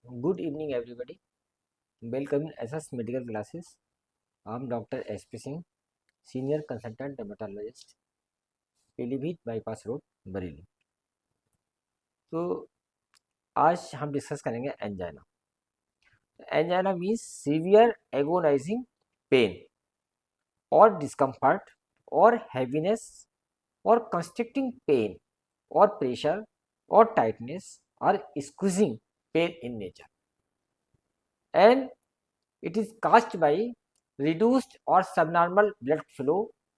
Good evening, everybody. Welcome in SS Medical Classes. I'm Dr. S.P. Singh, Senior Consultant Dermatologist, Pilibhit bypass road, Bareilly. तो आज हम discuss करेंगे angina. Angina means severe agonising pain और discomfort और heaviness और constricting pain और pressure और tightness और squeezing pain in nature, and it is caused by reduced और सबनॉर्मल ब्लड फ्लो।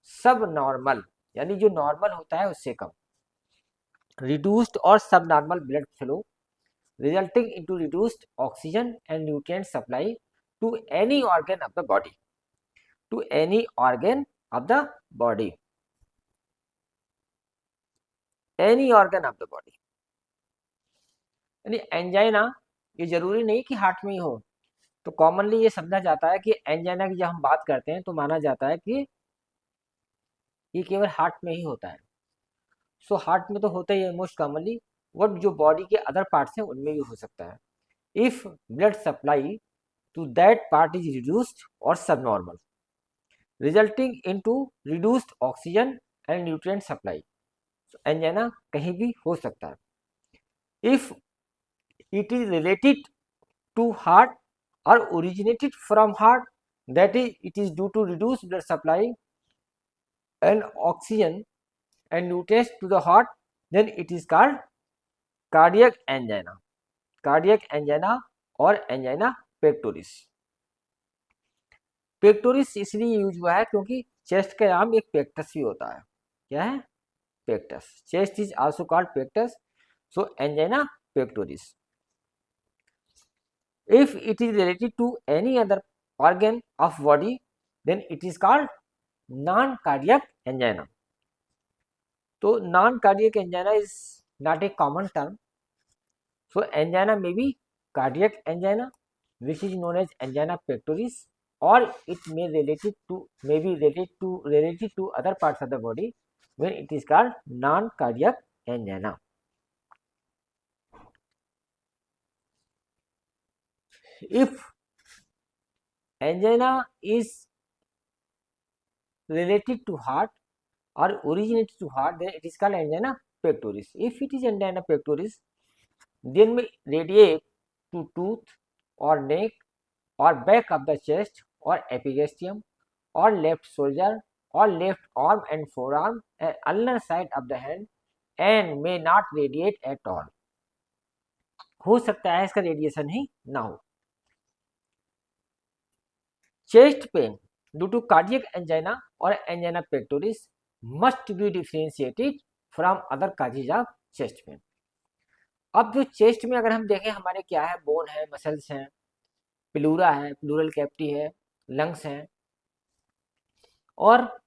सबनॉर्मल यानी जो नॉर्मल होता है उससे कम, रिड्यूस्ड और subnormal blood flow resulting into reduced oxygen and nutrient supply to any organ of the body, to any organ of the body, any organ of the body. यानी angina ये जरूरी नहीं कि हार्ट में ही हो। तो कॉमनली ये समझा जाता है कि एंजाइना की जब हम बात करते हैं तो माना जाता है कि ये केवल हार्ट में ही होता है। सो हार्ट में तो होता ही है मोस्ट कॉमनली, बट जो बॉडी के अदर पार्ट्स हैं उनमें भी हो सकता है। If blood supply to that part is reduced और subnormal resulting into reduced oxygen and nutrient supply, angina कहीं भी हो सकता है। If it is related to heart और originated from heart, that is it is due to reduced blood supply and oxygen and nutrients to the heart, then it is called cardiac angina. Cardiac angina और angina pectoris. Pectoris इसलिए use हुआ है क्योंकि chest के नाम एक पेक्टस भी होता है। क्या है? Pectus. Chest is also called pectus, so angina pectoris. If it is related to any other organ of body, then it is called non cardiac angina. तो non cardiac angina is not a common term. So angina may be cardiac angina, which is known as angina pectoris, or it may be related to other parts of the body when it is called non-cardiac angina. If angina is related to heart or originated to heart, then it is called angina pectoris. If it is angina pectoris, then may radiate to tooth or neck or back of the chest or epigastrium or left shoulder or left arm and forearm and ulnar side of the hand and may not radiate at all. हो सकता है इसका radiation ही ना हो। Chest pain due to cardiac angina और angina pectoris must be differentiated from other causes of chest pain. अब जो चेस्ट में अगर हम देखें हमारे क्या है, बोन है, मसल्स हैं, प्लूरा है, प्लूरल कैविटी है, लंग्स हैं और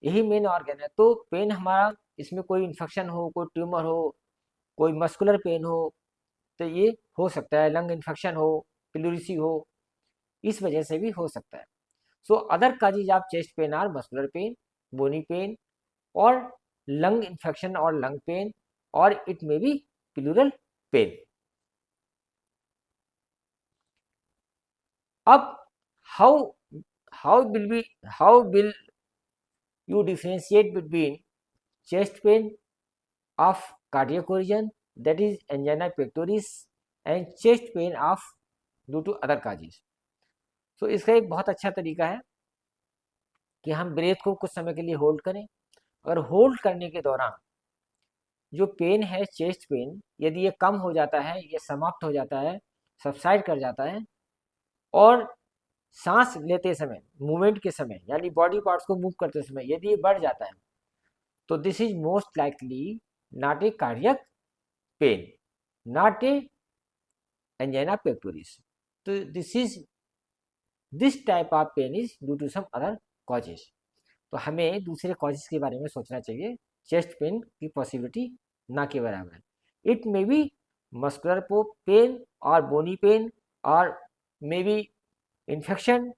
यही मेन ऑर्गन है। तो पेन हमारा इसमें कोई इन्फेक्शन हो, कोई ट्यूमर हो, कोई मस्कुलर पेन हो, तो ये हो सकता है। लंग इन्फेक्शन हो, प्लूरिसी हो, इस वजह से भी हो सकता है। So other causes of chest pain are muscular pain, bony pain और लंग इन्फेक्शन और लंग पेन और it may be pleural pain. अब how will you differentiate between chest pain of cardiac origin, that is angina pectoris, and chest pain of due to other causes? तो इसका एक बहुत अच्छा तरीका है कि हम ब्रेथ को कुछ समय के लिए होल्ड करें। अगर होल्ड करने के दौरान जो पेन है, चेस्ट पेन, यदि ये कम हो जाता है, ये समाप्त हो जाता है, सबसाइड कर जाता है और सांस लेते समय, मूवमेंट के समय यानी बॉडी पार्ट्स को मूव करते समय यदि ये बढ़ जाता है, तो this is most likely not a cardiac pain, not a angina pectoris. तो this type of pain is due to some other causes. तो हमें दूसरे कॉजेज के बारे में सोचना चाहिए, चेस्ट पेन की पॉसिबिलिटी ना के बराबर है। It may be muscular pain और बोनी पेन और may be infection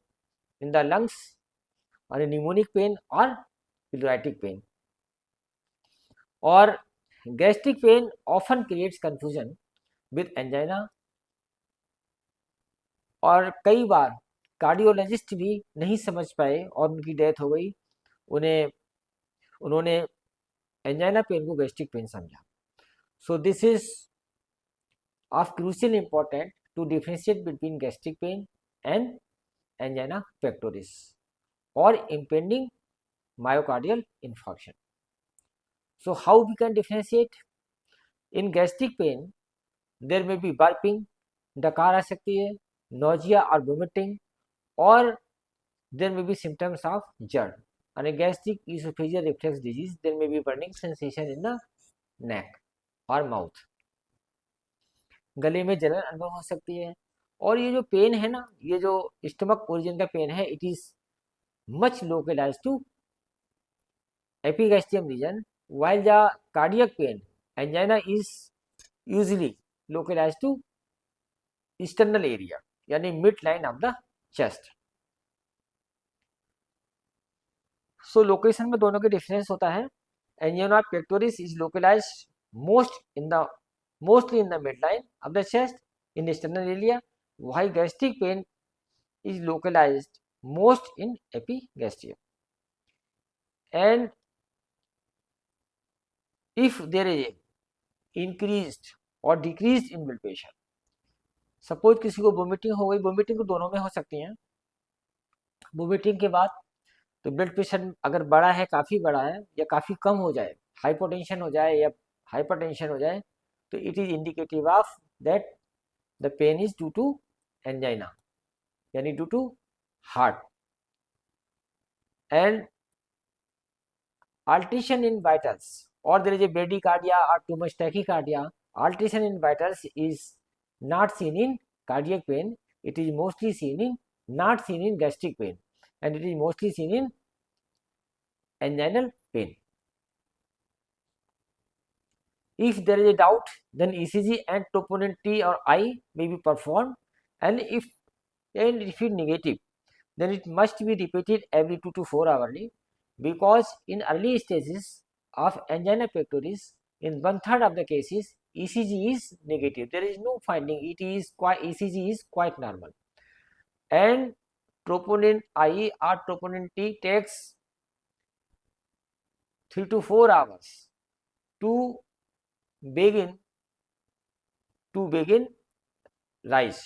in the lungs और न्यूमोनिक पेन और प्लूराइटिक पेन। और gastric pain often creates confusion with angina और कई बार कार्डियोलॉजिस्ट भी नहीं समझ पाए और उनकी डेथ हो गई। उन्होंने एंजाइना पेन को गैस्ट्रिक पेन समझा। So this is of crucial important to differentiate between gastric pain and angina pectoris or impending myocardial infarction. So how we can differentiate? In gastric pain there may be burping, डकार आ सकती है, nausea or vomiting, or there may be symptoms of GERD. And a gastric esophageal reflux disease, there may be burning sensation in the neck or mouth. गले में जलन अनुभव हो सकती है। और ये जो पेन है ना, ये जो स्टमक ओरिजिन का पेन है, it is much localized to epigastrium region, while the cardiac pain angina is usually localized to external area, यानी midline of the chest. So location में दोनों के डिफरेंस होता है। angina pectoris is localized mostly in the midline of the chest in external area, while gastric pain is localized most in epigastrium. And if there is a increased or decreased in blood pressure, suppose किसी को vomiting हो गई, vomiting तो दोनों में हो सकती है। वोमिटिंग के बाद तो ब्लड प्रेशर अगर बड़ा है, काफ़ी बड़ा है, या काफ़ी कम हो जाए, हाइपोटेंशन हो जाए या हाइपरटेंशन हो जाए, तो it is indicative of that the pain is due to angina, यानी due to heart. And alteration in vitals, or there is a bradycardia or too much tachycardia, alteration in vitals is not seen in cardiac pain, it is mostly seen in not seen in gastric pain, and it is mostly seen in anginal pain. If there is a doubt, then ECG and troponin T or I may be performed, and if it is negative, then it must be repeated every 2 to 4 hours, because in early stages of angina pectoris, in 1/3 of the cases, ECG is negative. There is no finding. ECG is quite normal, and troponin I or troponin T takes 3 to 4 hours to begin rise.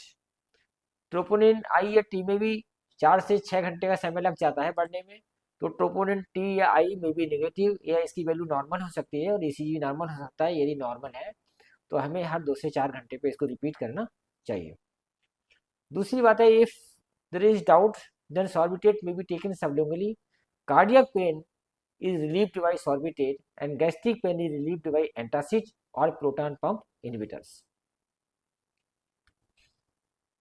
Troponin आई या T में भी 4 से 6 घंटे का समय लग जाता है बढ़ने में। तो ट्रोपोनिन टी या आई में भी नेगेटिव या इसकी वैल्यू नॉर्मल हो सकती है, और ईसीजी नॉर्मल हो सकता है। यदि नॉर्मल है तो हमें हर 2 से 4 घंटे पे इसको रिपीट करना चाहिए। दूसरी बात है, if there is doubt then sorbitrate may be taken sublingually. Cardiac pain is relieved by sorbitate and gastric pain is relieved by antacid or proton pump inhibitors.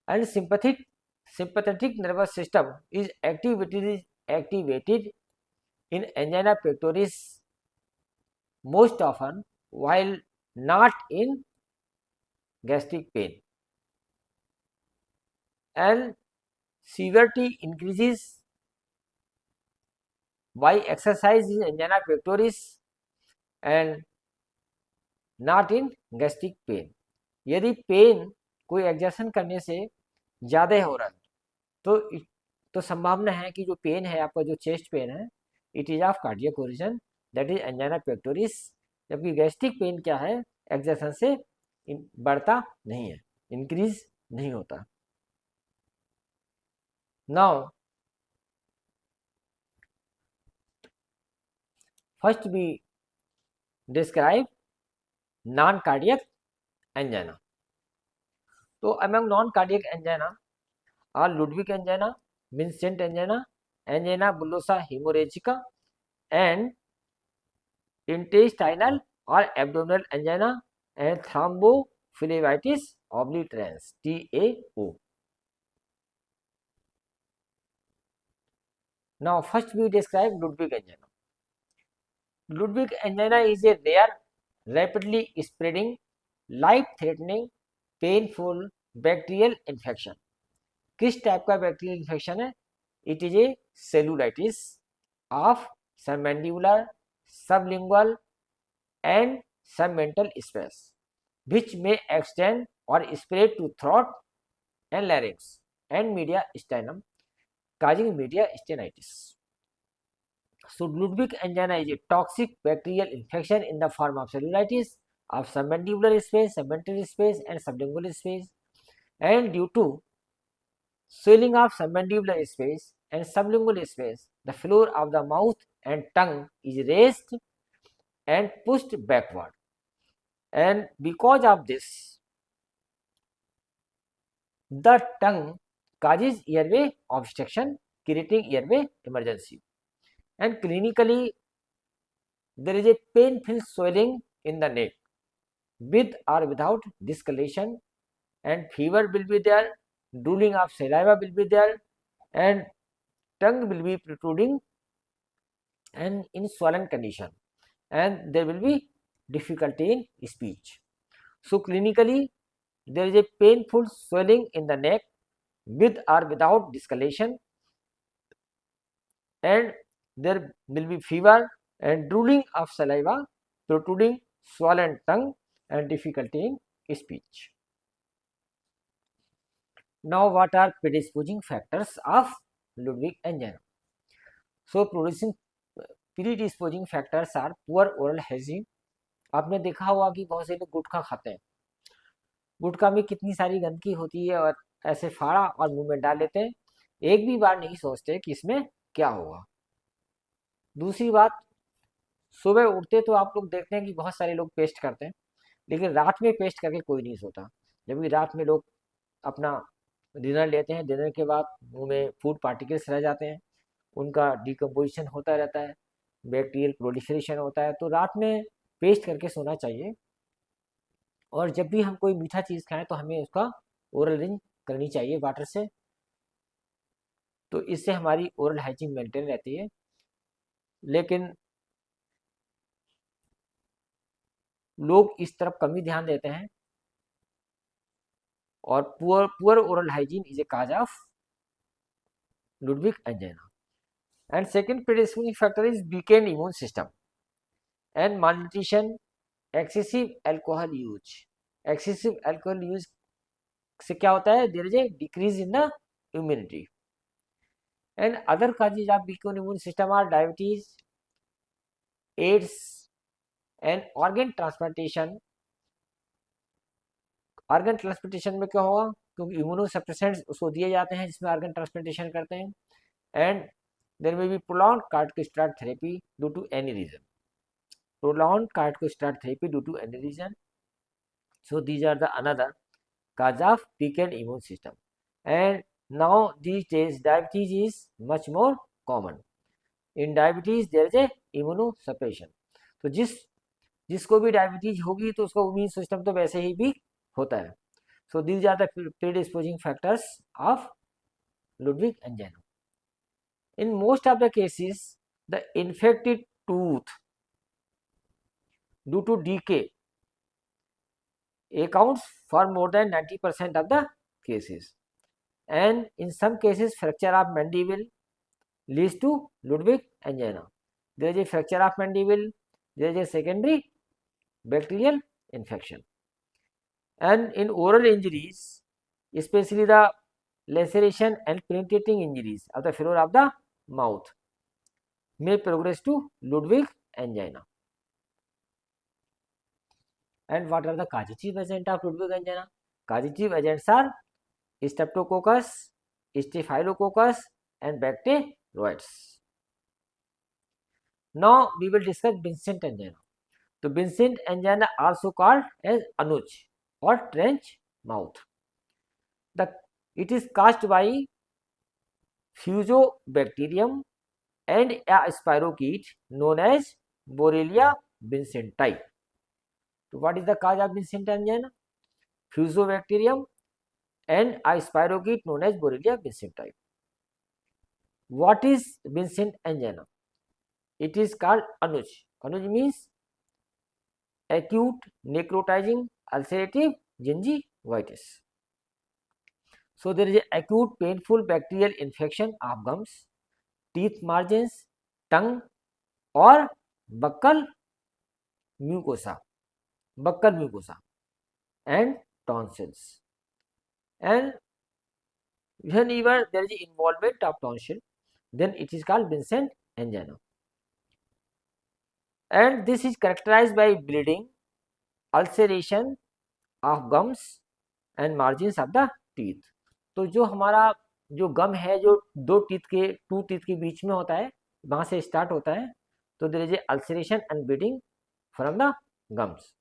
And sympathetic nervous system is activated in angina pectoris most often, while not in gastric pain, and severity increases by exercise in angina pectoris and not in gastric pain. यदि pen कोई exertion करने से ज़्यादा हो रहा है तो संभावना है कि जो पेन है आपका, जो चेस्ट पेन है, it is of cardiac origin, that is angina pectoris. जबकि गैस्ट्रिक पेन क्या है, एक्सर्शन से बढ़ता नहीं है, इंक्रीज नहीं होता। Now first we describe non cardiac angina. तो among non cardiac angina are Ludwig angina, Vincent angina, angina bullosa haemorrhagica, and intestinal or abdominal angina, and thrombophlebitis obliterans TAO. Now first we describe Ludwig angina. Ludwig angina is a rare, rapidly spreading, life-threatening, painful bacterial infection. किस type का bacterial infection है? It is a cellulitis of submandibular, sublingual and submental space, which may extend or spread to throat and larynx. and mediastinum, causing mediastinitis. So Ludwig angina is a toxic bacterial infection in the form of cellulitis of submandibular space, submental space, and sublingual space, and due to swelling of submandibular space and sublingual space, the floor of the mouth and tongue is raised and pushed backward, and because of this, the tongue causes airway obstruction, creating airway emergency. And clinically, there is a painful swelling in the neck with or without discoloration, and fever will be there, drooling of saliva will be there, and tongue will be protruding and in swollen condition, and there will be difficulty in speech. So clinically, there is a painful swelling in the neck with or without discoloration, and there will be fever and drooling of saliva, protruding swollen tongue, and difficulty in speech. Now, what are predisposing factors of Ludwig angina? So, predisposing factors are poor oral hygiene. आपने देखा होगा कि बहुत से लोग गुटखा खाते हैं, गुटखा में कितनी सारी गंदगी होती है और ऐसे फाड़ा और मुंह में डाल लेते हैं, एक भी बार नहीं सोचते कि इसमें क्या होगा। दूसरी बात, सुबह उठते तो आप लोग देखते हैं कि बहुत सारे लोग पेस्ट करते हैं, लेकिन रात में पेस्ट करके कोई नहीं सोता, जबकि रात में लोग अपना डिनर लेते हैं, डिनर के बाद मुंह में फूड पार्टिकल्स रह जाते हैं, उनका डिकम्पोजिशन होता रहता है, बैक्टीरियल प्रोलिफरेशन होता है, तो रात में पेस्ट करके सोना चाहिए। और जब भी हम कोई मीठा चीज़ खाएं तो हमें उसका ओरल रिंज करनी चाहिए वाटर से, तो इससे हमारी ओरल हाइजीन मेंटेन रहती है। लेकिन लोग इस तरफ कम ही ध्यान देते हैं, और poor oral hygiene is a cause of Ludwig angina. And second predisposing factor is weakened immune system and malnutrition, excessive alcohol use. Excessive alcohol use से क्या होता है, there is a decrease in the immunity. And other causes of weakened immune system are diabetes, AIDS, and organ transplantation. Organ transplantation में क्या होगा, क्योंकि immunosuppressants उसको दिए जाते हैं जिसमें ऑर्गन ट्रांसप्लांटेशन करते हैं, and there may be prolonged cardiostat therapy due to any reason, prolonged corticosteroid therapy due to any reason. So these are the another cause of weakened immune system. And now these days diabetes is much more common. In diabetes there is a immunosuppression. तो जिसको भी diabetes होगी तो उसका immune system तो वैसे ही week होता है. So these are the predisposing factors of Ludwig angina. In most of the cases, the infected tooth due to decay accounts for more than 90% of the cases, and in some cases fracture of mandible leads to Ludwig angina. There is a fracture of mandible, there is a secondary bacterial infection. And in oral injuries, especially the laceration and penetrating injuries of the floor of the mouth, may progress to Ludwig angina. And what are the causative agents of Ludwig angina? Causative agents are Streptococcus, Staphylococcus, and bacteroids. Now we will discuss Vincent angina. So Vincent angina also called as Anuj or trench mouth. It is caused by Fusobacterium and a spirochete known as Borrelia vincenti. So what is the cause of Vincent angina? Fusobacterium and a spirochete known as Borrelia vincenti. What is Vincent angina? It is called Anuj. Anuj means acute necrotizing ulcerative gingivitis. So there is an acute painful bacterial infection of gums, teeth margins, tongue, or buccal mucosa, and tonsils. And whenever there is involvement of tonsil, then it is called Vincent angina. And this is characterized by bleeding, ulceration of gums and margins of the teeth. तो जो हमारा जो गम है, जो दो teeth के बीच में होता है, वहां से स्टार्ट होता है, तो there is a ulceration and bleeding from the gums.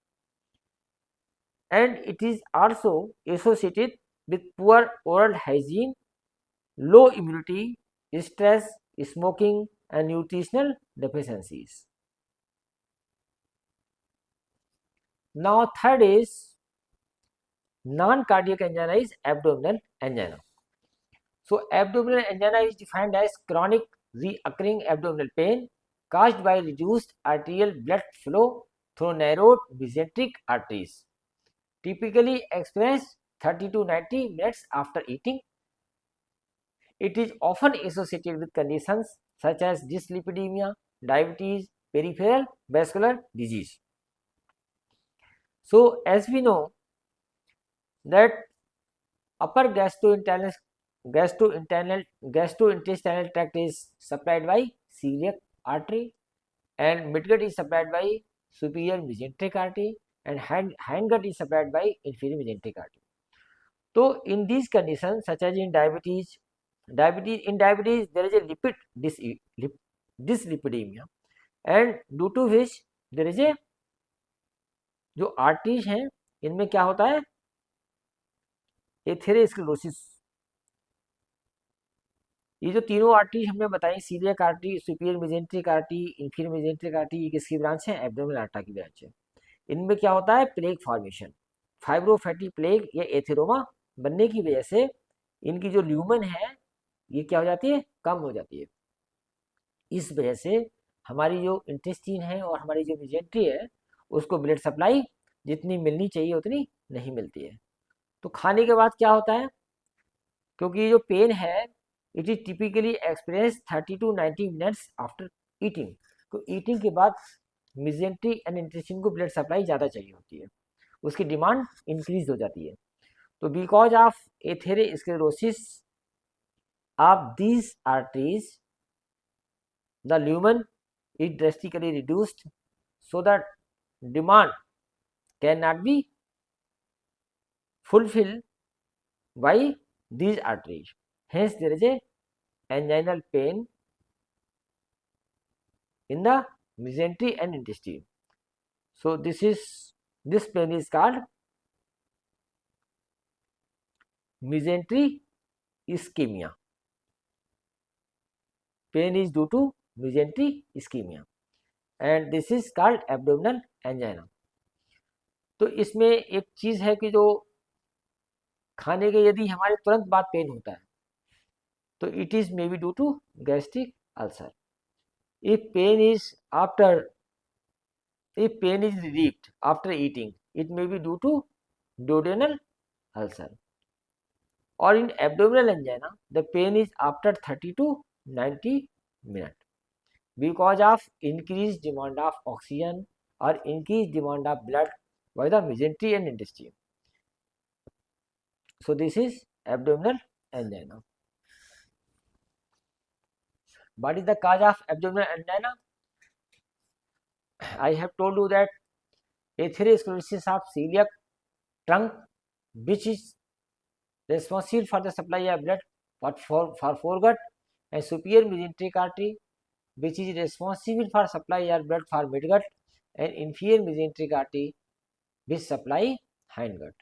And it is also associated with poor oral hygiene, low immunity, stress, smoking, and nutritional deficiencies. Now, third is non-cardiac angina is abdominal angina. So, abdominal angina is defined as chronic recurring abdominal pain caused by reduced arterial blood flow through narrowed mesenteric arteries, typically experienced 30 to 90 minutes after eating. It is often associated with conditions such as dyslipidemia, diabetes, peripheral vascular disease. So, as we know that upper gastrointestinal tract is supplied by celiac artery, and midgut is supplied by superior mesenteric artery, and hindgut is supplied by inferior mesenteric artery. So, in these conditions, such as in diabetes there is a dyslipidemia, and due to which there is a जो arteries हैं इनमें क्या होता है, atherosclerosis. ये जो तीनों artery हमने बताई, celiac artery, superior mesenteric artery, inferior mesenteric artery, ये किसकी ब्रांच है, एब्डोमिनल आर्टरी की ब्रांच है. इनमें क्या होता है, प्लेग फॉर्मेशन, फाइब्रोफैटी प्लेग या एथेरोमा बनने की वजह से इनकी जो ल्यूमन है ये क्या हो जाती है, कम हो जाती है. इस वजह से हमारी जो इंटेस्टीन है और हमारी जो मेजेंट्री है उसको ब्लड सप्लाई जितनी मिलनी चाहिए उतनी नहीं मिलती है. तो खाने के बाद क्या होता है, क्योंकि ये जो पेन है it is typically experience 30 to 90 minutes after eating. तो ईटिंग के बाद मेजेंट्री एंड इंटेस्टाइन को ब्लड सप्लाई ज़्यादा चाहिए होती है, उसकी डिमांड इंक्रीज हो जाती है. तो because of atherosclerosis of these arteries the lumen is drastically reduced, so that demand cannot be fulfilled by these arteries. Hence, there is a anginal pain in the mesentery and intestine. So, this pain is called mesentery ischemia. Pain is due to mesentery ischemia and this is called abdominal angina. तो इसमें एक चीज है कि जो खाने के यदि हमारे तुरंत बाद पेन होता है तो it is may be due to gastric ulcer. If pain is relieved after eating, it may be due to duodenal ulcer. Or in abdominal angina, the pain is after 30 to 90 minutes because of increased demand of oxygen or increased demand of blood by the mesentery and intestine. So, this is abdominal angina. What is the cause of abdominal angina? I have told you that atherosclerosis of celiac trunk, which is responsible for the supply of blood for foregut, and superior mesenteric artery, which is responsible for supply of blood for midgut, and inferior mesenteric artery which supply hindgut.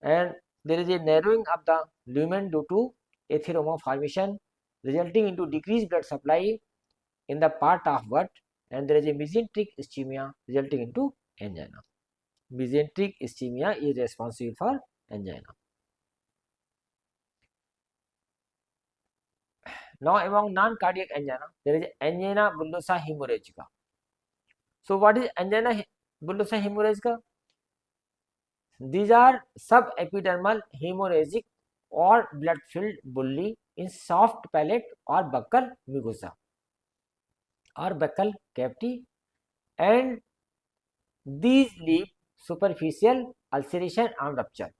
And there is a narrowing of the lumen due to atheroma formation resulting into decreased blood supply in the part of gut, and there is a mesenteric ischemia resulting into angina. Mesenteric ischemia is responsible for angina. Now, among non-cardiac angina, there is angina bullosa hemorrhagica. So, what is angina bullosa hemorrhagica? These are subepidermal hemorrhagic or blood-filled bulli in soft palate or buccal mucosa or buccal cavity, and these leave superficial ulceration and rupture.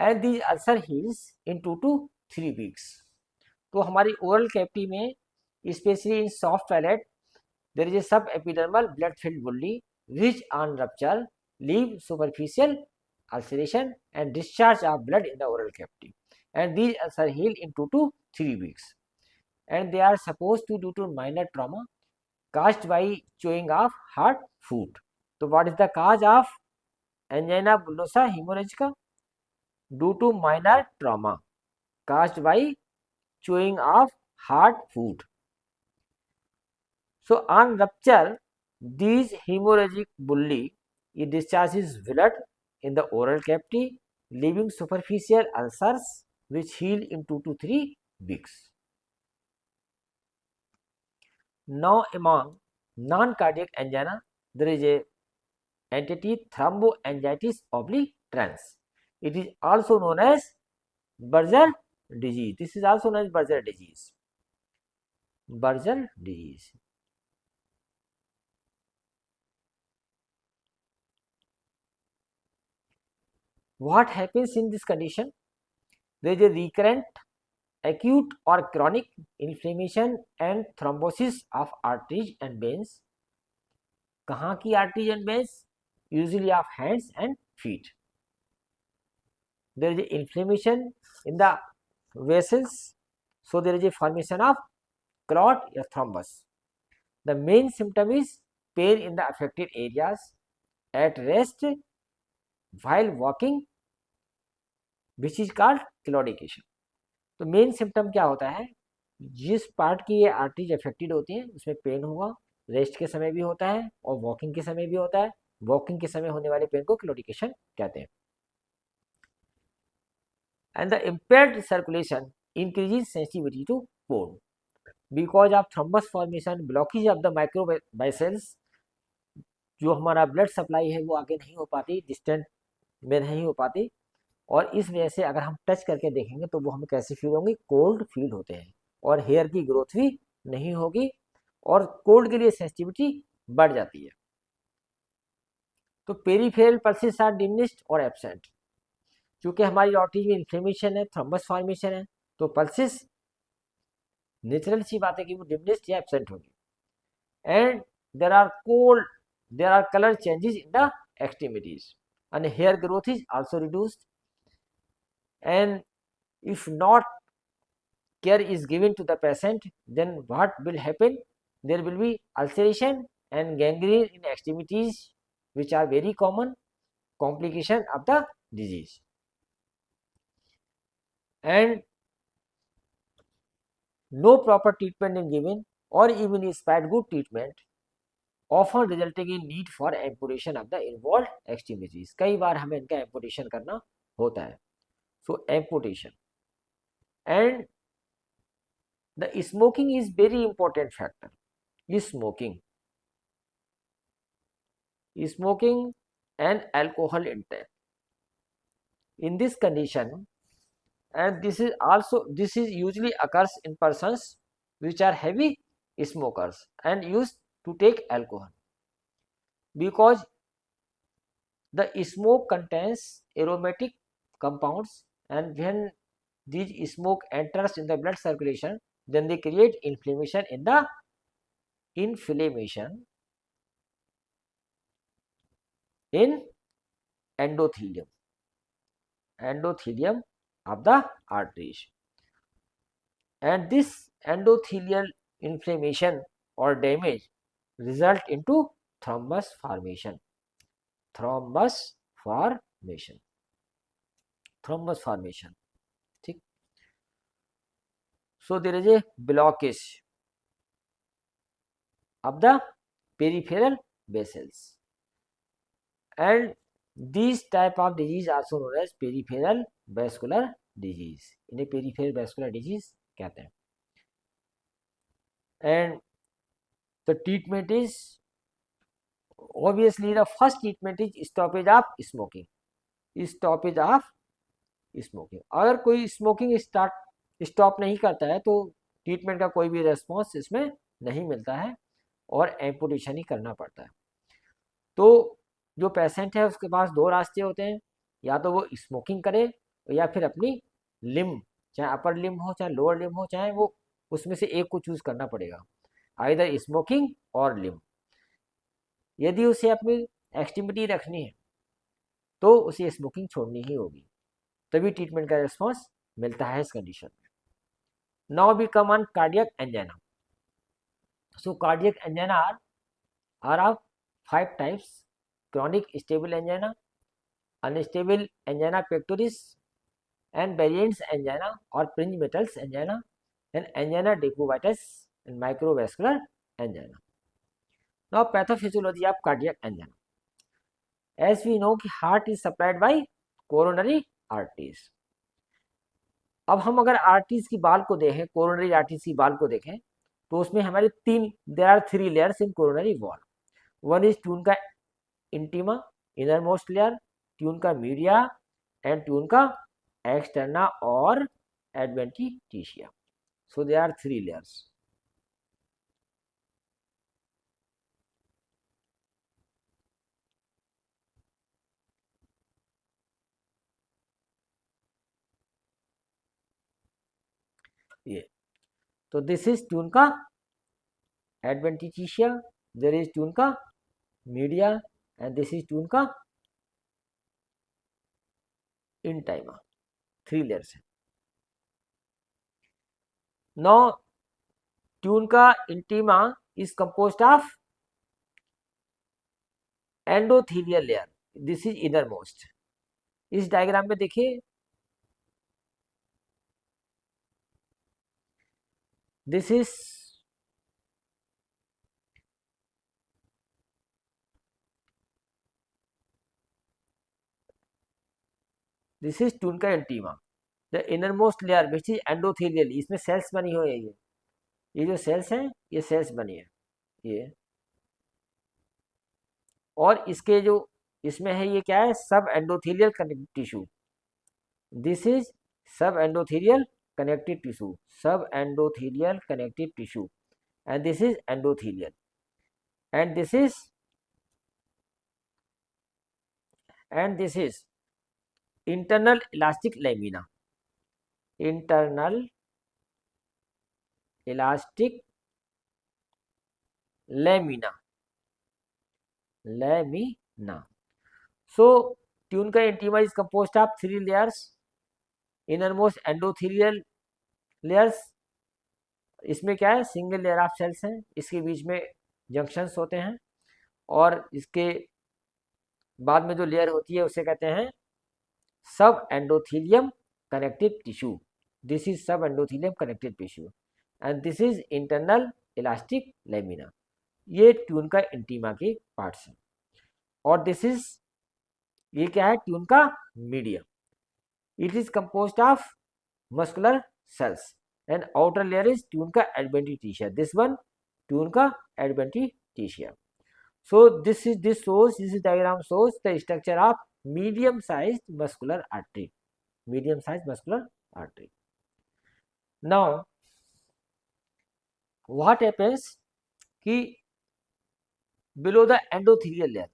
And these ulcer heels in 2 to 3 weeks। तो हमारी oral cavity में specially in soft palate there is a subepidermal blood filled bully which on rupture leave superficial ulceration and discharge of blood in the oral cavity, and these ulcers heal in 2 to 3 weeks, and they are supposed to due to minor trauma caused by chewing of hard food. So what is the cause of angina bullosa hemorrhagica? Due to minor trauma caused by chewing of hard food. So on rupture, these hemorrhagic bully, it discharges blood in the oral cavity, leaving superficial ulcers which heal in 2 to 3 weeks. Now among non-cardiac angina, there is a entity thromboangiitis obliterans. It is also known as Buerger disease. This is also known as Buerger disease. Buerger disease. What happens in this condition? There is a recurrent, acute or chronic inflammation and thrombosis of arteries and veins. कहाँ की arteries and veins? Usually of hands and feet. There is a inflammation in the vessels, so there is a formation of clot or thrombus. The main symptom is pain in the affected areas at rest while walking, which is called claudication. तो main symptom क्या होता है? जिस part की ये arteries affected होती है उसमें पेन होगा, रेस्ट के समय भी होता है और वॉकिंग के समय भी होता है। वॉकिंग के समय होने वाले पेन को क्लोडिकेशन कहते हैं। And the impaired circulation increases sensitivity to porn because of thrombus formation, blockage of the micro vessels. जो हमारा ब्लड सप्लाई है वो आगे नहीं हो पाती, डिस्टेंट में नहीं हो पाती, और इस वजह से अगर हम टच करके देखेंगे तो वो हमें कैसे फील होंगे? कोल्ड फील होते हैं, और हेयर की ग्रोथ भी नहीं होगी और कोल्ड के लिए सेंसिटिविटी बढ़ जाती है। तो पेरिफेरल पल्सेस आर डिमिनिश्ड और एब्सेंट। क्योंकि हमारी आर्टरी में इन्फ्लेमेशन है, थ्रोम्बस फॉर्मेशन है, तो पल्सेस नेचुरल सी बात है कि वो डिमिनिश्ड या एब्सेंट होगी। And there are cold, there are colour changes in the extremities and hair growth is also reduced, and if not care is given to the patient, then what will happen? There will be ulceration and gangrene in extremities, which are very common complication of the disease. And no proper treatment is given, or even is bad good treatment, often resulting in need for amputation of the involved extremities. कई बार हमें इनका amputation करना होता है। So amputation, and the smoking is very important factor. Smoking and alcohol intake. In this condition, and this is usually occurs in persons which are heavy smokers and used to take alcohol, because the smoke contains aromatic compounds, and when these smoke enters in the blood circulation, then they create inflammation in the endothelium of the arteries, and this endothelial inflammation or damage result into thrombus formation. ठीक। So there is a blockage of the peripheral vessels, and these type of disease also known as peripheral vascular disease. इन्हें peripheral vascular disease कहते हैं। And the treatment is, obviously the first treatment is stoppage of smoking. अगर कोई smoking stop नहीं करता है तो treatment का कोई भी रेस्पॉन्स इसमें नहीं मिलता है और एम्पुटेशन ही करना पड़ता है। तो जो पेशेंट है उसके पास दो रास्ते होते हैं, या तो वो स्मोकिंग करे या फिर अपनी लिम्ब, चाहे अपर लिम्ब हो चाहे लोअर लिम्ब हो, चाहे वो उसमें से एक को चूज करना पड़ेगा, आइदर स्मोकिंग और लिम्ब। यदि उसे अपनी एक्सट्रीमिटी रखनी है तो उसे स्मोकिंग छोड़नी ही होगी, तभी ट्रीटमेंट का रिस्पॉन्स मिलता है इस कंडीशन में। Now we come on cardiac angina. So cardiac angina are of 5 types: chronic stable angina, unstable angina pectoris, and variants angina or fringe metals angina, and angina decubitus and microvascular angina. Now pathophysiology of cardiac angina. As we know कि heart is supplied by coronary arteries. अब हम अगर arteries की बाल को देखें, coronary arteries की बाल को देखें, तो उसमें हमारे there are 3 layers in coronary wall. One is tunica intima, inner most layer, tunica media and tunica externa और adventitia. So there are 3 layers. ये तो this is tunica adventitia, there is tunica media and this is tunica intima. 3 layers है। Now tunica intima is composed of endothelial layer, this is inner most. इस diagram में देखिए, this is tunica intima, the inner most layer which is endothelial. इसमें sales बनी हुई है, ये जो सेल्स हैं ये सेल्स बनी है ये, और इसके जो इसमें है ये क्या है, sub endothelial connective tissue. This is sub endothelial connective tissue, sub endothelial connective tissue, and this is endothelial, and this is internal elastic lamina, internal elastic lamina, lamina. So tunica intima is composed of 3 layers, inner most endothelial layers. इसमें क्या है, single layer of sales हैं, इसके बीच में junctions होते हैं, और इसके बाद में जो लेयर होती है उसे कहते हैं sub endothelium connective tissue. This is sub endothelium connective tissue, and this is internal elastic lamina. ये ट्यून का इंटीमा के पार्ट्स हैं। और दिस इज, ये क्या है, tunica media. It is composed of muscular cells, and outer layer is tunica adventitia, this one tunica adventitia. So this diagram shows the structure of medium sized muscular artery, medium sized muscular artery. Now what happens कि below the endothelial layer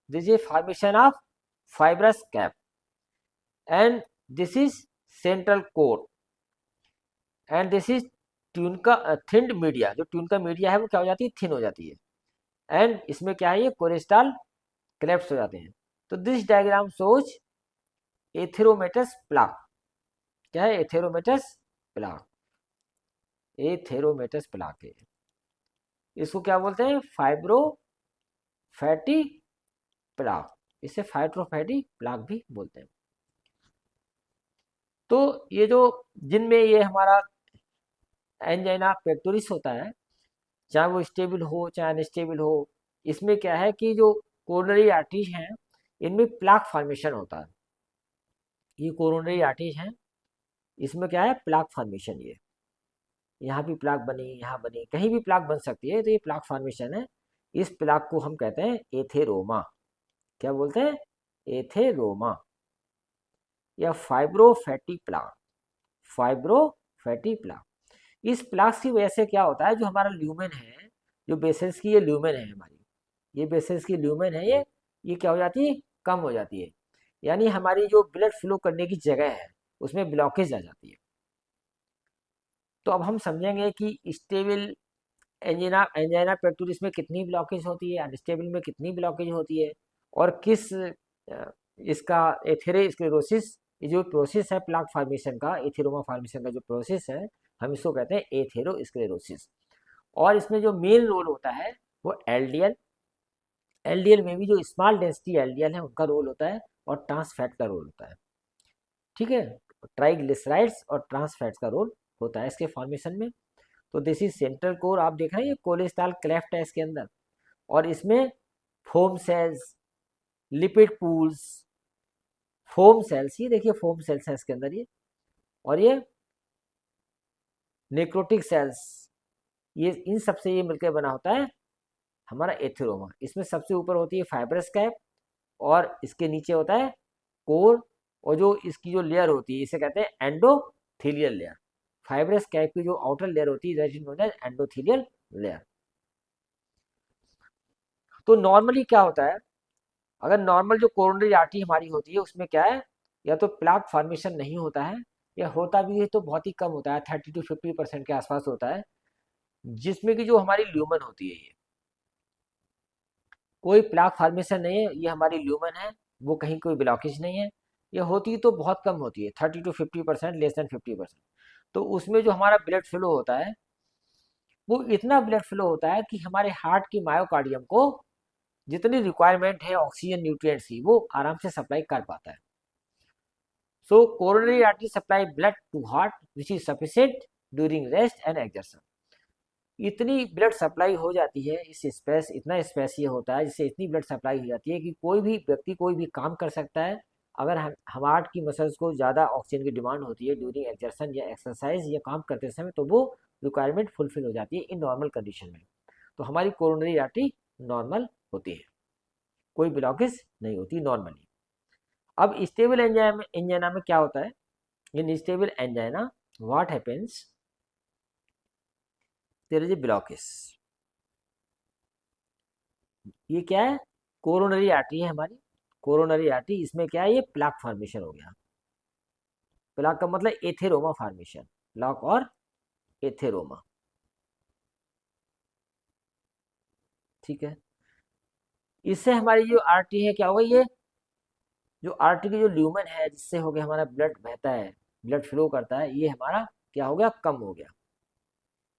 there is a formation of fibrous cap, and this is central core, and this is tune का thinned media. जो tune का media है वो क्या हो जाती है, थिन हो जाती है, एंड इसमें क्या है, ये कोलेस्ट्रॉल क्लेफ्ट हो जाते हैं। तो दिस डायग्राम सोच एथेरोमेटस प्लाक। क्या है, एथेरोमेटस प्लाक, एथेरोमेटस प्लाक है। इसको क्या बोलते हैं, फाइब्रो फैटी प्लाक, इसे फाइट्रोफैटी प्लाक भी बोलते हैं। तो ये जो जिनमें ये हमारा एंजाइना पेक्टोरिस होता है, चाहे वो स्टेबल हो चाहे अनस्टेबल हो, इसमें क्या है कि जो कोरोनरी आर्टरीज हैं इनमें प्लाक फॉर्मेशन होता है। ये कोरोनरी आर्टरीज हैं, इसमें क्या है, प्लाक फॉर्मेशन। ये यहाँ भी प्लाक बनी, यहाँ बनी, कहीं भी प्लाक बन सकती है, तो ये प्लाक फॉर्मेशन है। इस प्लाक को हम कहते हैं एथेरोमा। क्या बोलते हैं, एथेरोमा या फाइब्रोफैटी प्लाक, फाइब्रोफैटी प्लाक। इस प्लाक्स की वजह से क्या होता है, जो हमारा ल्यूमेन है, जो बेसल्स की ये ल्यूमेन है हमारी, ये बेसल्स की ल्यूमेन है, ये क्या हो जाती है, कम हो जाती है। यानी हमारी जो ब्लड फ्लो करने की जगह है उसमें ब्लॉकेज आ जाती है। तो अब हम समझेंगे कि स्टेबल एंजाइना पेक्टोरिस में कितनी ब्लॉकेज होती है, अनस्टेबल में कितनी ब्लॉकेज होती है, और किस इसका एथेरोस्क्लेरोसिस जो प्रोसेस है प्लाक फॉर्मेशन का, एथेरोमा फॉर्मेशन का जो प्रोसेस है, हम इसको कहते हैं एथेरोस्क्लेरोसिस। और इसमें जो मेन रोल होता है वो एलडीएल में भी जो स्मॉल डेंसिटी एलडीएल है उनका रोल होता है, और ट्रांस फैट का रोल होता है। ठीक है, ट्राइग्लिसराइड्स और ट्रांस फैट्स का रोल होता है इसके फॉर्मेशन में। तो दिस इज सेंट्रल कोर, आप देख रहे हैं ये कोलेस्ट्रॉल क्लेफ्ट है इसके अंदर, और इसमें foam cells, lipid pools, foam cells, ये देखिए फोम सेल्स है इसके अंदर ये, और ये नेक्रोटिक सेल्स, ये इन सबसे ये मिलकर बना होता है हमारा एथेरोमा। इसमें सबसे ऊपर होती है फाइब्रस कैप, और इसके नीचे होता है कोर, और जो इसकी जो लेयर होती है इसे कहते हैं एंडोथीलियल लेयर। फाइब्रस कैप की जो आउटर लेयर होती है that is known as endothelial layer. तो नॉर्मली क्या होता है, अगर नॉर्मल जो कोरोनरी आर्टरी हमारी होती है उसमें क्या है, या तो प्लाक फॉर्मेशन नहीं होता है, या होता भी है तो बहुत ही कम होता है, 30 to 50% के आसपास होता है, जिसमें कि जो हमारी ल्यूमन होती है, ये कोई प्लाक फॉर्मेशन नहीं है, ये हमारी ल्यूमन है, वो कहीं कोई ब्लॉकेज नहीं है, ये होती तो बहुत कम होती है, 30 to 50%, लेस देन 50%। तो उसमें जो हमारा ब्लड फ्लो होता है वो इतना ब्लड फ्लो होता है कि हमारे हार्ट की मायोकार्डियम को जितनी रिक्वायरमेंट है ऑक्सीजन न्यूट्रिएंट्स की वो आराम से सप्लाई कर पाता है। So coronary artery supply blood to heart which is sufficient during rest and exertion. इतनी ब्लड सप्लाई हो जाती है, इस स्पेस इतना स्पेस ये होता है जिससे इतनी ब्लड सप्लाई हो जाती है कि कोई भी व्यक्ति कोई भी काम कर सकता है। अगर हम हार्ट की मसल्स को ज़्यादा ऑक्सीजन की डिमांड होती है ड्यूरिंग एक्सर्शन या एक्सरसाइज या काम करते समय, तो वो रिक्वायरमेंट फुलफिल हो जाती है इन नॉर्मल कंडीशन में। तो हमारी कोरोनरी आर्टरी नॉर्मल होती है, कोई ब्लॉकेज नहीं होती नॉर्मली। अब स्टेबल एंजाइना में क्या होता है, in stable angina what happens, there is a blockage. ये क्या है, कोरोनरी आर्टरी है हमारी, कोरोनरी आर्टरी, इसमें क्या है, ये प्लाक फॉर्मेशन हो गया। प्लाक का मतलब एथेरोमा फॉर्मेशन, प्लाक और एथेरोमा। ठीक है, इससे हमारी जो आर्टरी है क्या होगा, ये जो आर्टरी की जो ल्यूमन है जिससे हो गया हमारा ब्लड बहता है, ब्लड फ्लो करता है, ये हमारा क्या हो गया, कम हो गया।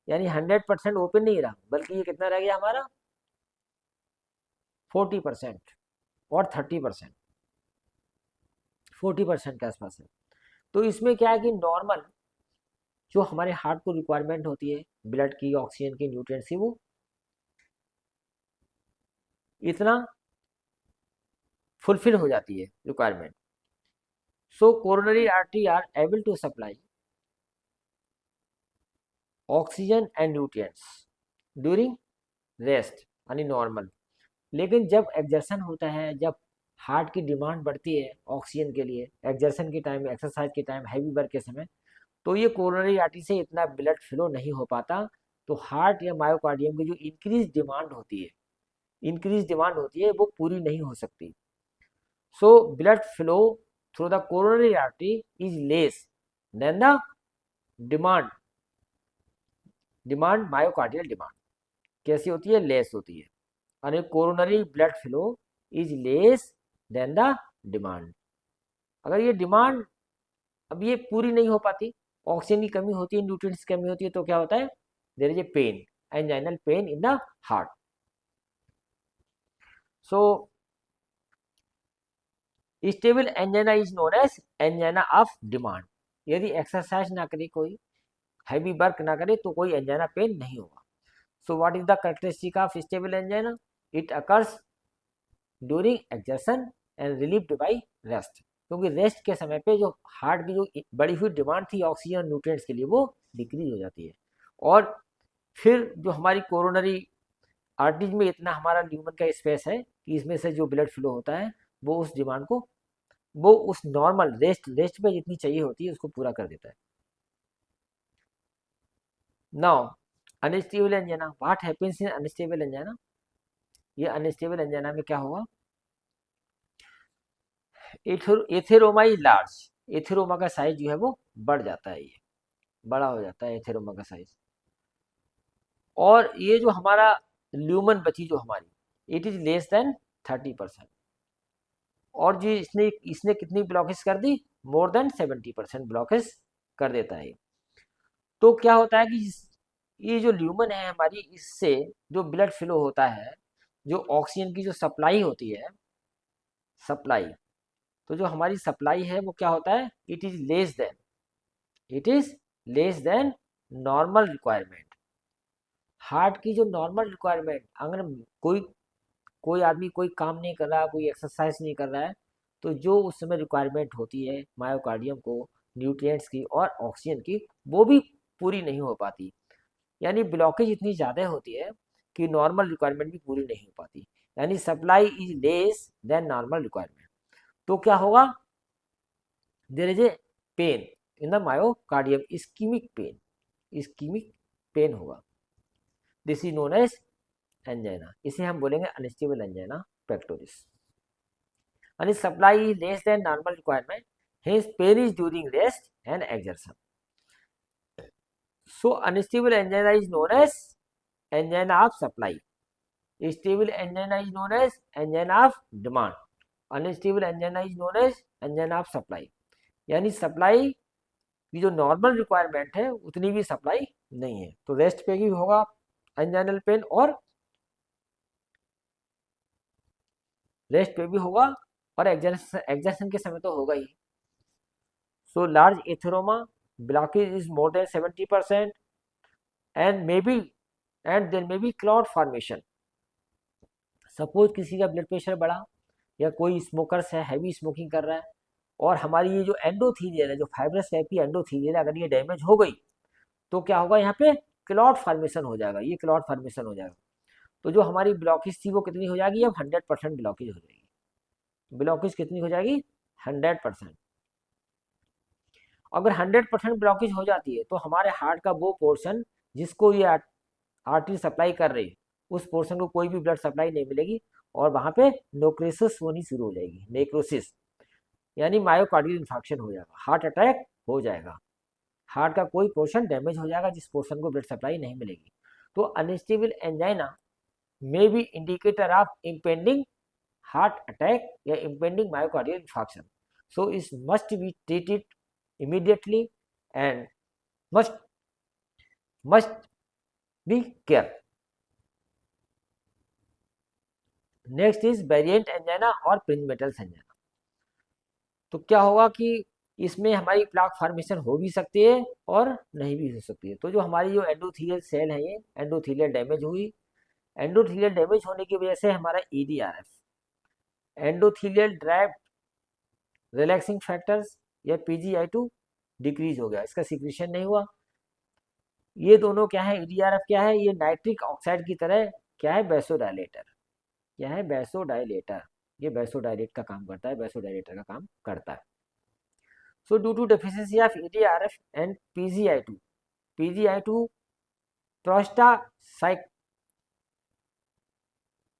यानी 100% ओपन नहीं रहा, बल्कि ये कितना रह गया हमारा 40% और 30%, 40% के आसपास है। तो इसमें क्या है कि नॉर्मल जो हमारे हार्ट को रिक्वायरमेंट होती है ब्लड की, ऑक्सीजन की, न्यूट्रिएंट्स की, वो इतना फुलफिल हो जाती है requirement. So coronary artery are able to supply oxygen and nutrients during rest यानी नॉर्मल। लेकिन जब एक्सर्शन होता है, जब हार्ट की डिमांड बढ़ती है ऑक्सीजन के लिए, एक्सर्शन के टाइम, एक्सरसाइज के टाइम, हैवी वर्क के समय, तो ये कोरोनरी आर्टरी से इतना ब्लड फ्लो नहीं हो पाता। तो हार्ट या मायोकार्डियम की जो इंक्रीज डिमांड होती है वो पूरी नहीं हो सकती। So blood flow through the coronary artery is less then the demand myocardial demand कैसी होती है, लेस होती है। यानी coronary blood flow is less then the demand. अगर ये डिमांड अब ये पूरी नहीं हो पाती, ऑक्सीजन की कमी होती है, न्यूट्रिएंट्स की कमी होती है, तो क्या होता है, there is a pain, anginal pain in the heart. So stable angina is known as angina of demand. यदि एक्सरसाइज ना करे, कोई हैवी वर्क ना करे, तो कोई एंजाइना पेन नहीं होगा। So what is the characteristic of stable angina, it occurs during exertion and relieved by rest. क्योंकि रेस्ट के समय पे जो हार्ट की जो बड़ी हुई डिमांड थी ऑक्सीजन न्यूट्रिएंट्स के लिए वो डिक्रीज हो जाती है, और फिर जो हमारी कोरोनरी आर्टरीज में इतना हमारा ल्यूमन का स्पेस है कि इसमें से जो ब्लड फ्लो होता है वो उस डिमांड को, वो उस नॉर्मल रेस्ट पे जितनी चाहिए होती है उसको पूरा कर देता है। Now unstable angina, what happens in unstable angina, ये अनस्टेबल एंजाइना में क्या होगा, एथेरोमा इज लार्ज, एथेरोमा का साइज जो है वो बढ़ जाता है, ये बड़ा हो जाता है एथेरोमा का साइज। और ये जो हमारा ल्यूमन बची जो हमारी, इट इज लेस देन 30%। और जो इसने इसने कितनी ब्लॉकेज कर दी, मोर देन 70% ब्लॉकेज कर देता है। तो क्या होता है कि ये जो ल्यूमन है हमारी, इससे जो ब्लड फ्लो होता है, जो ऑक्सीजन की जो सप्लाई होती है, सप्लाई, तो जो हमारी सप्लाई है वो क्या होता है, it is less than normal requirement. Heart की जो नॉर्मल रिक्वायरमेंट, अगर कोई कोई आदमी कोई काम नहीं कर रहा, कोई एक्सरसाइज नहीं कर रहा है, तो जो उस समय रिक्वायरमेंट होती है मायोकार्डियम को न्यूट्रिएंट्स की और ऑक्सीजन की, वो भी पूरी नहीं हो पाती। यानी ब्लॉकेज इतनी ज़्यादा होती है कि नॉर्मल रिक्वायरमेंट भी पूरी नहीं हो पाती, यानी supply is less than normal requirement. तो क्या होगा, there is a pain in the myocardium, ischaemic pain होगा। This is known as angina, इसे हम बोलेंगे अनस्टेबल एंजाइना पेक्टोरिस। यानी supply is less than normal requirement, hence pain is during rest and exertion. So unstable angina is known as angina of supply. Stable angina is known as angina of demand. Unstable angina is known as angina of supply. यानी supply की जो normal requirement है उतनी भी supply नहीं है, तो rest पे भी होगा एंजाइनल पेन और रेस्ट पे भी होगा और एग्जर्शन के समय तो होगा ही। So large atheroma blockage is more than 70% and there may be clot formation. Suppose किसी का ब्लड प्रेशर बढ़ा या कोई स्मोकर्स है, हैवी स्मोकिंग कर रहा है, और हमारी ये जो एंडोथीलियल है, जो फाइब्रस टाइप की एंडोथीलियल है, अगर ये डैमेज हो गई तो क्या होगा, यहाँ पे क्लॉट फॉर्मेशन हो जाएगा, ये क्लॉट फॉर्मेशन हो जाएगा। तो जो हमारी ब्लॉकेज थी वो कितनी हो जाएगी, अब 100% ब्लॉकेज हो जाएगी। ब्लॉकेज कितनी हो जाएगी, 100%। अगर 100% ब्लॉकेज हो जाती है तो हमारे हार्ट का वो पोर्शन जिसको ये आर्टरी सप्लाई कर रही है, उस पोर्शन को कोई भी ब्लड सप्लाई नहीं मिलेगी और वहाँ पे नेक्रोसिस होनी शुरू हो जाएगी। नेक्रोसिस यानी मायोकार्डियल इन्फेक्शन हो जाएगा, हार्ट अटैक हो जाएगा, हार्ट का कोई पोर्शन डैमेज हो जाएगा जिस पोर्शन को ब्लड सप्लाई नहीं मिलेगी। तो unstable angina may be indicator of impending heart attack या इम्पेंडिंग मायोकार्डियल इन्फेक्शन। सो इस must be treated immediately and must be care. Next is variant angina और प्रिंजमेटल्स एंजाइना। तो क्या होगा कि इसमें हमारी प्लाक फॉर्मेशन हो भी सकती है और नहीं भी हो सकती है। तो जो हमारी जो एंडोथीलियल सेल है, ये एंडोथीलियल डैमेज हुई, एंडोथीलियल डैमेज होने की वजह से हमारा EDRF, endothelial derived relaxing factors या PGI2 डिक्रीज हो गया, इसका सिक्रीशन नहीं हुआ। ये दोनों क्या है, EDRF क्या है, ये नाइट्रिक ऑक्साइड की तरह क्या है, वैसोडायलेटर। क्या है, वैसोडायलेटर। ये वैसोडायलेट का काम करता है, वैसोडायलेटर का काम करता है। So due to deficiency of EDRF and PGI2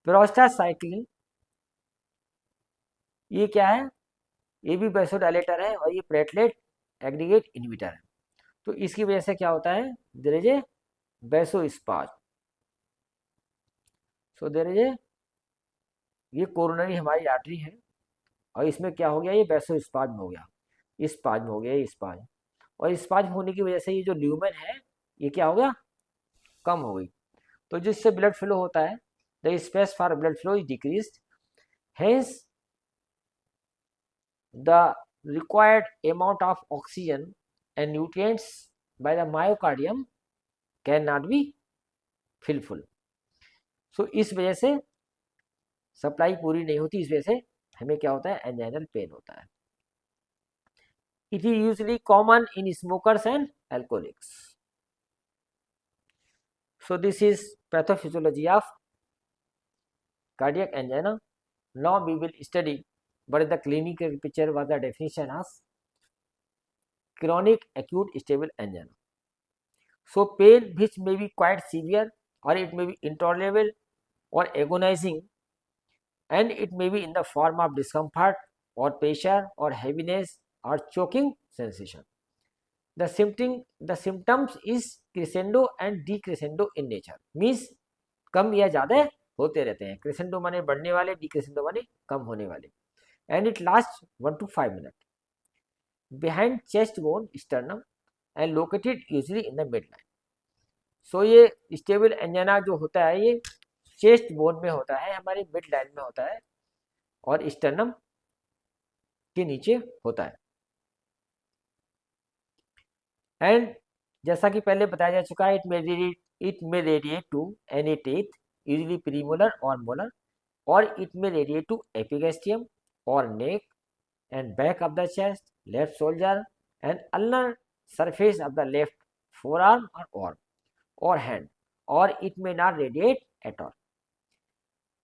prostacyclin, ये क्या है, ये भी वैसोडायलेटर है और ये प्लेटलेट एग्रीगेट इनहिबिटर है। तो इसकी वजह से क्या होता है, there is a vasospasm. So there is a, ये कोरोनरी हमारी आर्टरी है और इसमें क्या हो गया, ये वैसोस्पाज्म हो गया, स्पाज्म हो गया, ये स्पाज्म, और स्पाज्म होने की वजह से ये जो ल्यूमेन है ये क्या हो गया, कम हो गई। तो जिससे ब्लड फ्लो होता है, the space for blood flow is decreased, hence the required amount of oxygen and nutrients by the myocardium cannot be fulfilled. So इस वजह से सप्लाई पूरी नहीं होती, इस वजह से हमें क्या होता है, एंजाइनल पेन होता है। It is usually common in smokers and alcoholics. So this is pathophysiology of cardiac angina. Now we will study what is the clinical picture, what the definition of chronic acute stable angina. So pain which may be quite severe or it may be intolerable or agonizing, and it may be in the form of discomfort or pressure or heaviness or choking sensation. The symptoms is crescendo and decrescendo in nature. Means कम या ज़्यादा होते रहते हैं. Crescendo माने बढ़ने वाले, decrescendo माने कम होने वाले. And it lasts 1 to 5 minutes. Behind chest bone, sternum, and located usually in the midline. So ये stable angina जो होता है ये चेस्ट बोन में होता है, हमारे मिड लाइन में होता है और स्टर्नम के नीचे होता है. एंड जैसा कि पहले बताया जा चुका है, it may radiate to any teeth, usually premolar और मोलर, और it may radiate to epigastrium और neck and back of the chest, left shoulder and ulnar surface of the left forearm और हैंड, और it may not radiate at all.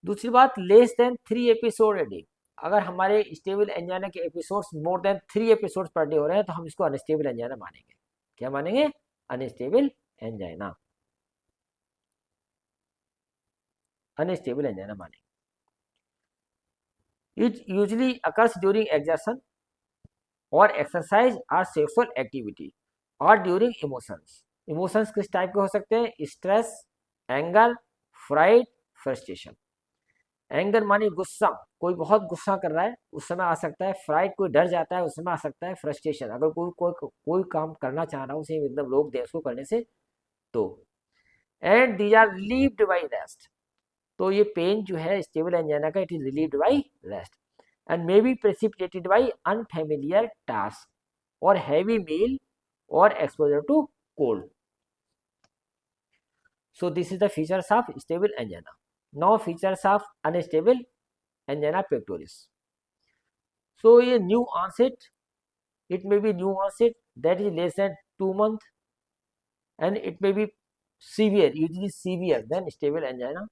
दूसरी बात, less than 3 episode a day. अगर हमारे stable angina के episodes more than 3 episodes per day हो रहे हैं तो हम इसको अनस्टेबल एंजाइना मानेंगे. क्या मानेंगे? Unstable angina. अनस्टेबल एंजाइना मानेंगे. It usually occurs during exertion और एक्सरसाइज और सेक्सुअल एक्टिविटी और ड्यूरिंग इमोशंस. इमोशंस किस टाइप के हो सकते हैं? Stress, anger, fried, frustration. Anger माने गुस्सा, कोई बहुत गुस्सा कर रहा है उस समय आ सकता है. फ्राइड, कोई डर जाता है उस समय आ सकता है. फ्रस्ट्रेशन, अगर कोई काम करना चाह रहा है उसे एकदम रोक दे उसको करने से तो. And these are relieved by rest. तो ये पेन जो है स्टेबल एंजाइना का, it is relieved by rest and may be precipitated by unfamiliar task और हैवी मील और exposure to cold. So this is the features of stable angina. Now features of unstable angina pectoris. So a new onset, it may be new onset that is less than 2 months, and it may be severe, usually severe than stable angina,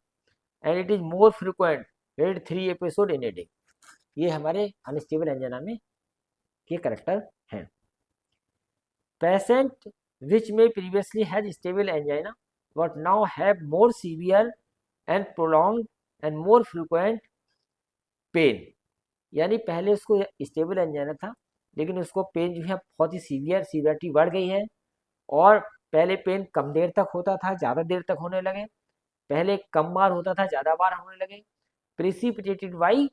and it is more frequent, rate 3 episode in a day. ये हमारे unstable angina में के character हैं. Patient which may previously had stable angina but now have more severe and prolonged and more frequent pain. यानी पहले उसको stable angina था लेकिन उसको पेन जो है बहुत ही सीवियरिटी बढ़ गई है और पहले पेन कम देर तक होता था, ज़्यादा देर तक होने लगे. पहले कम बार होता था, ज़्यादा बार होने लगे. Precipitated by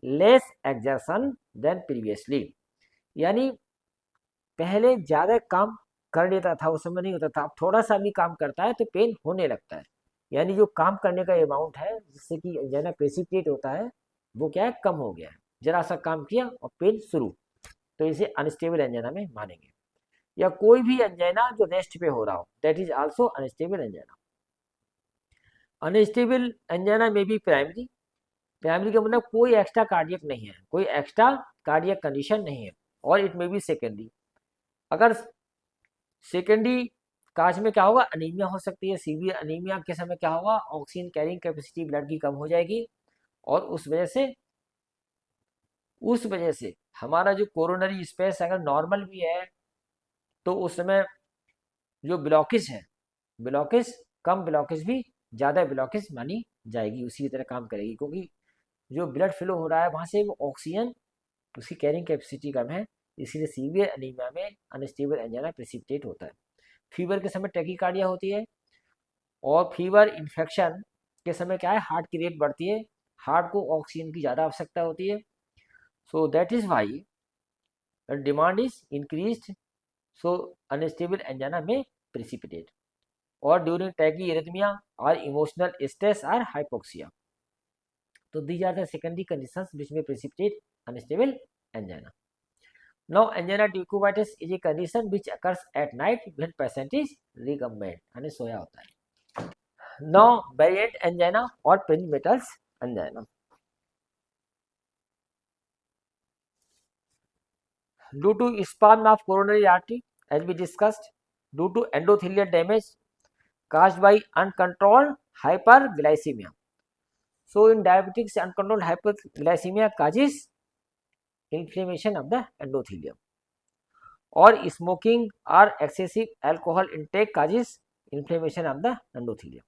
less exertion than previously. यानी पहले ज़्यादा काम कर लेता था उस समय नहीं होता था, अब थोड़ा सा भी काम करता है तो पेन होने लगता है. यानी जो काम करने का अमाउंट है जिससे कि एंजाइना प्रेसिपिटेट होता है वो क्या है, कम हो गया है. जरा सा काम किया और पेन शुरू, तो इसे अनस्टेबल एंजाइना में मानेंगे. या कोई भी एंजाइना जो रेस्ट पे हो रहा हो, that is also unstable angina. Unstable angina में भी प्राइमरी का मतलब कोई एक्स्ट्रा कार्डियक नहीं है, कोई एक्स्ट्रा कार्डियक कंडीशन नहीं है. और इट में भी सेकेंडरी. अगर सेकेंडरी काज में क्या होगा, अनीमिया हो सकती है. सीवियर अनीमिया के समय क्या होगा, ऑक्सीजन कैरिंग कैपेसिटी ब्लड की कम हो जाएगी और उस वजह से हमारा जो कोरोनरी स्पेस अगर नॉर्मल भी है तो उस समय जो ब्लॉकेज है, कम ब्लॉकेज भी ज़्यादा ब्लॉकेज मानी जाएगी, उसी की तरह काम करेगी. क्योंकि जो ब्लड फ्लो हो रहा है वहाँ से वो ऑक्सीजन उसकी कैरिंग कैपेसिटी कम है, इसीलिए सीवियर अनीमिया में अनस्टेबल एंजाइना प्रेसिपिटेट होता है. फीवर के समय टैकीकार्डिया होती है और फीवर इन्फेक्शन के समय क्या है, हार्ट की रेट बढ़ती है, हार्ट को ऑक्सीजन की ज़्यादा आवश्यकता होती है. So that is why demand is increased. So unstable angina में प्रेसिपिटेट. और ड्यूरिंग टैकीइरिथमिया और इमोशनल स्ट्रेस और हाइपोक्सिया. तो these are the secondary conditions which may precipitate unstable angina. Now angina decubitus is a condition which occurs at night when patient is recumbent, यानी सोया होता है. Now variant angina और Prinzmetal's angina. Due to spasm of coronary artery, as we discussed, due to endothelial damage caused by uncontrolled hyperglycemia. So in diabetics, uncontrolled hyperglycemia causes inflammation of the endothelium. और smoking or excessive alcohol intake causes inflammation of the endothelium.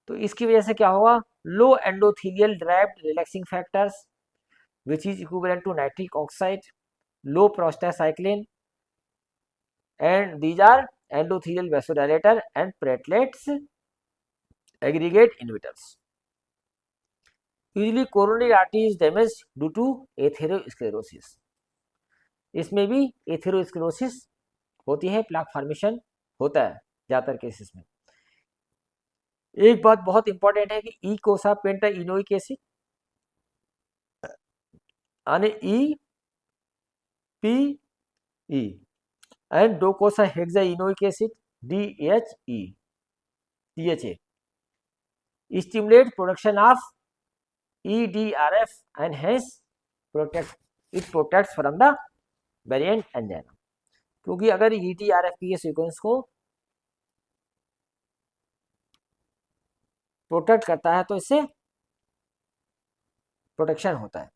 तो इसकी वजह से क्या होगा, low endothelial derived relaxing factors which is equivalent to nitric oxide low prostacyclin, and these are endothelial vasodilator and platelets aggregate inhibitors. Usually coronary artery is damaged due to atherosclerosis. इसमें भी atherosclerosis होती है, plaque formation होता है ज़्यादातर cases में। एक बात बहुत इंपॉर्टेंट है कि ईकोसा पेंटाइनोइक एसिड यानी EPE and docosahexaenoic acid DHA stimulate production of EDRF and hence it protects from the variant angina. क्योंकि अगर EDRF की ये सीक्वेंस को प्रोटेक्ट करता है तो इससे प्रोटेक्शन होता है।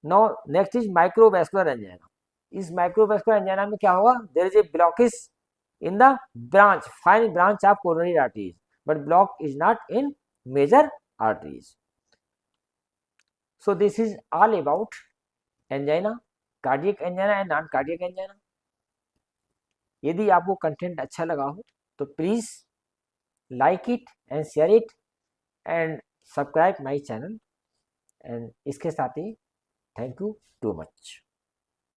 Now next is microvascular angina. इस माइक्रोवैस्कुलर एंजाइना में क्या होगा, there is a blockage in the branch, fine branch of coronary arteries, but block is not in major arteries. So this is all about angina, cardiac angina and non cardiac angina. यदि आपको content अच्छा लगा हो तो please like it and share it and subscribe my channel. And इसके साथ ही thank you too much.